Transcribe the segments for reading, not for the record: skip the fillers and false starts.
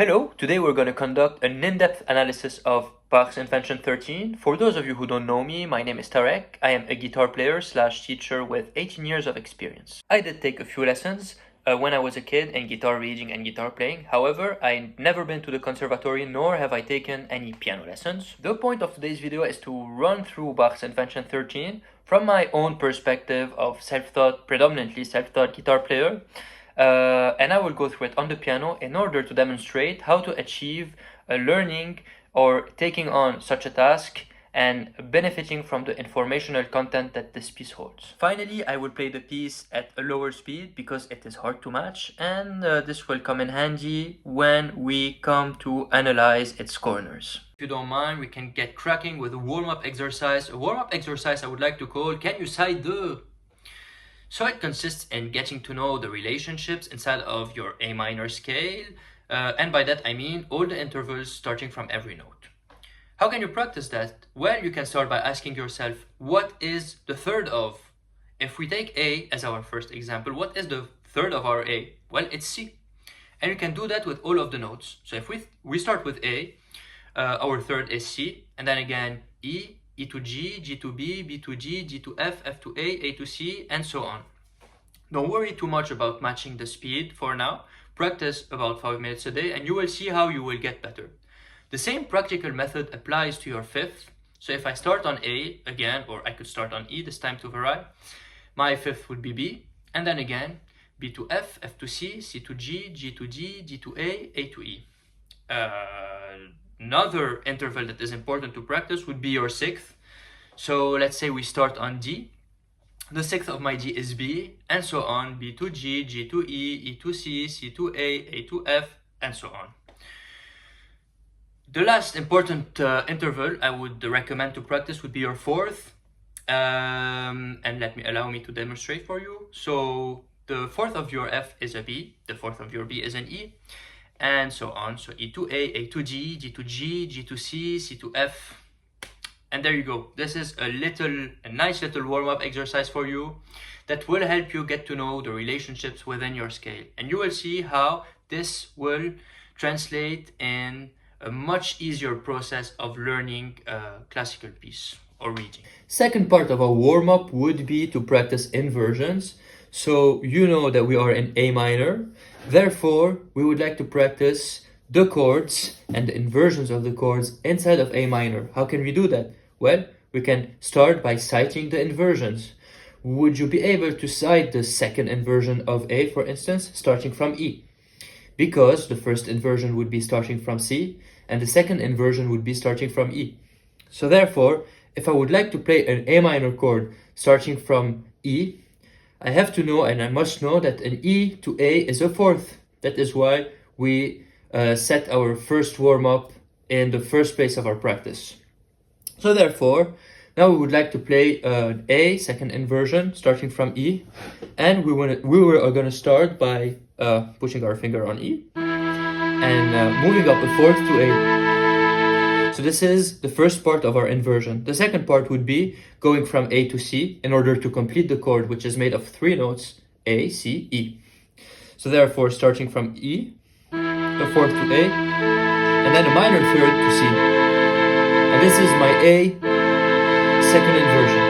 Hello, today we're going to conduct an in-depth analysis of Bach's Invention 13. For those of you who don't know me, my name is Tarek. I am a guitar player / teacher with 18 years of experience. I did take a few lessons when I was a kid in guitar reading and guitar playing. However, I've never been to the conservatory nor have I taken any piano lessons. The point of today's video is to run through Bach's Invention 13 from my own perspective of predominantly self-taught guitar player. And I will go through it on the piano in order to demonstrate how to achieve learning or taking on such a task and benefiting from the informational content that this piece holds. Finally, I will play the piece at a lower speed because it is hard to match, and this will come in handy when we come to analyze its corners. If you don't mind, we can get cracking with a warm-up exercise. A warm-up exercise I would like to call Can You Side The? So it consists in getting to know the relationships inside of your A minor scale, and by that I mean all the intervals starting from every note. How can you practice that? Well, you can start by asking yourself, what is the third of? If we take A as our first example, what is the third of our A? Well, it's C. And you can do that with all of the notes. So if we start with A, our third is C, and then again E, E to G, G to B, B to G, G to F, F to A to C, and so on. Don't worry too much about matching the speed for now. Practice about 5 minutes a day and you will see how you will get better. The same practical method applies to your fifth. So if I start on A again, or I could start on E this time to vary, my fifth would be B, and then again B to F, F to C, C to G, G to D, D to A to E. Another interval that is important to practice would be your sixth. So let's say we start on D. The sixth of my D is B, and so on. B to G, G to E, E to C, C to A to F, and so on. The last important interval I would recommend to practice would be your fourth. And allow me to demonstrate for you. So the fourth of your F is a B, the fourth of your B is an E, and so on. So E to A to G, G to G, G to C, C to F. And there you go. This is a nice little warm-up exercise for you that will help you get to know the relationships within your scale. And you will see how this will translate in a much easier process of learning a classical piece or reading. Second part of our warm-up would be to practice inversions. So you know that we are in A minor. Therefore, we would like to practice the chords and the inversions of the chords inside of A minor. How can we do that? Well, we can start by citing the inversions. Would you be able to cite the second inversion of A, for instance, starting from E? Because the first inversion would be starting from C, and the second inversion would be starting from E. So therefore, if I would like to play an A minor chord starting from E, I have to know, and I must know, that an E to A is a fourth. That is why we set our first warm-up in the first place of our practice. So therefore, now we would like to play an A second inversion starting from E, and we are going to start by pushing our finger on E and moving up a fourth to A. So this is the first part of our inversion. The second part would be going from A to C in order to complete the chord, which is made of 3 notes, A, C, E. So therefore, starting from E, a fourth to A, and then a minor third to C. And this is my A second inversion.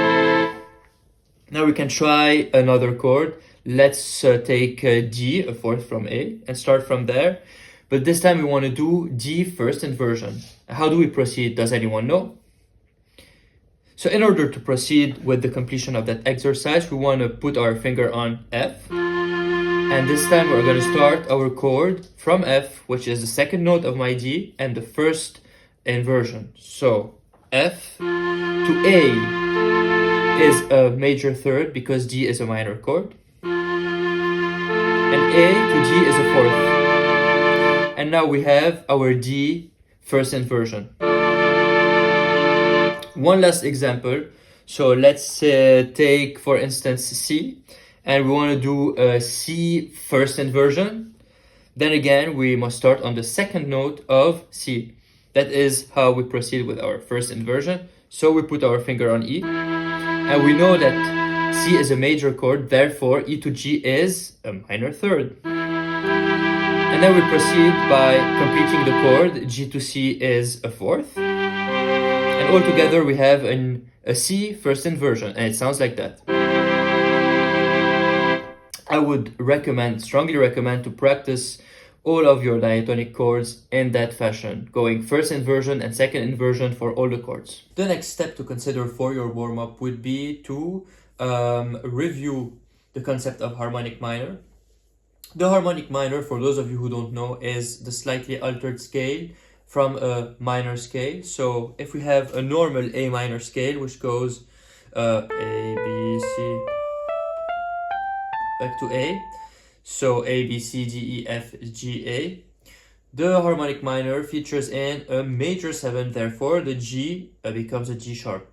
Now we can try another chord. Let's take D, a fourth from A, and start from there. But this time we want to do D first inversion. How do we proceed? Does anyone know? So in order to proceed with the completion of that exercise, we want to put our finger on F. And this time we're going to start our chord from F, which is the second note of my D and the first inversion. So F to A is a major third because D is a minor chord. And A to G is a fourth. And now we have our D first inversion. One last example. So let's take, for instance, C. And we want to do a C first inversion. Then again, we must start on the second note of C. That is how we proceed with our first inversion. So we put our finger on E. And we know that C is a major chord, therefore E to G is a minor third. And then we proceed by completing the chord. G to C is a fourth. And altogether we have a C first inversion, and it sounds like that. I would strongly recommend to practice all of your diatonic chords in that fashion, going first inversion and second inversion for all the chords. The next step to consider for your warm-up would be to review the concept of harmonic minor. The harmonic minor, for those of you who don't know, is the slightly altered scale from a minor scale. So if we have a normal A minor scale, which goes A, B, C, back to A, so A, B, C, D, E, F, G, A. The harmonic minor features in a major 7, therefore the G becomes a G sharp,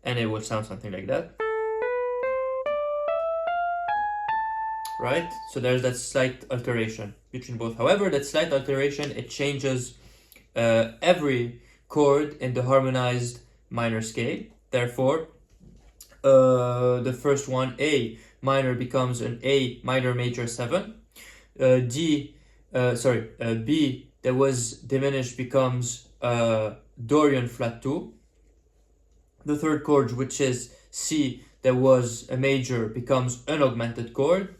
and it will sound something like that. Right? So there's that slight alteration between both. However, that slight alteration, it changes every chord in the harmonized minor scale. Therefore, the first one, A minor, becomes an A minor major 7. B that was diminished becomes Dorian flat 2. The third chord, which is C that was a major, becomes an augmented chord.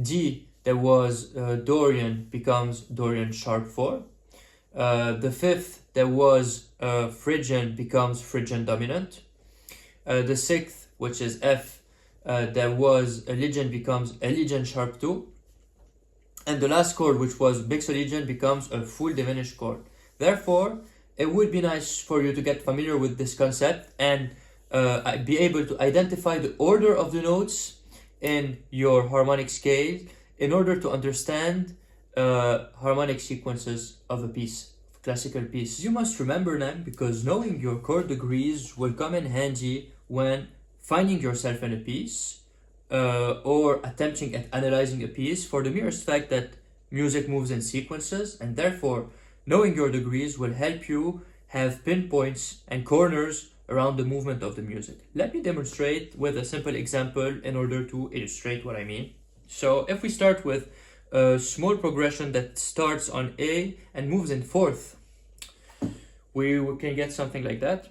D that was Dorian becomes Dorian sharp 4. The fifth that was Phrygian becomes Phrygian dominant. The sixth, which is F, that was a Lydian, becomes a Lydian sharp 2. And the last chord, which was Mixolydian, becomes a full diminished chord. Therefore, it would be nice for you to get familiar with this concept and be able to identify the order of the notes in your harmonic scale in order to understand harmonic sequences of a piece, classical piece. You must remember them because knowing your chord degrees will come in handy when finding yourself in a piece or attempting at analyzing a piece, for the merest fact that music moves in sequences, and therefore knowing your degrees will help you have pinpoints and corners around the movement of the music. Let me demonstrate with a simple example in order to illustrate what I mean. So if we start with a small progression that starts on A and moves in fourth, we can get something like that.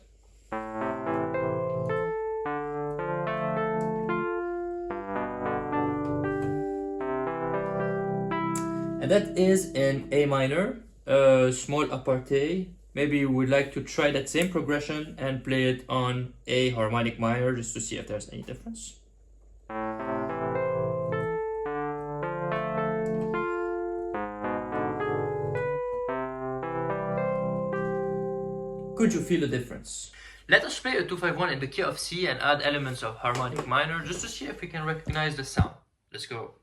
And that is in A minor, small aparte. Maybe you would like to try that same progression and play it on A harmonic minor just to see if there's any difference. Could you feel the difference? Let us play a 251 in the key of C and add elements of harmonic minor just to see if we can recognize the sound. Let's go.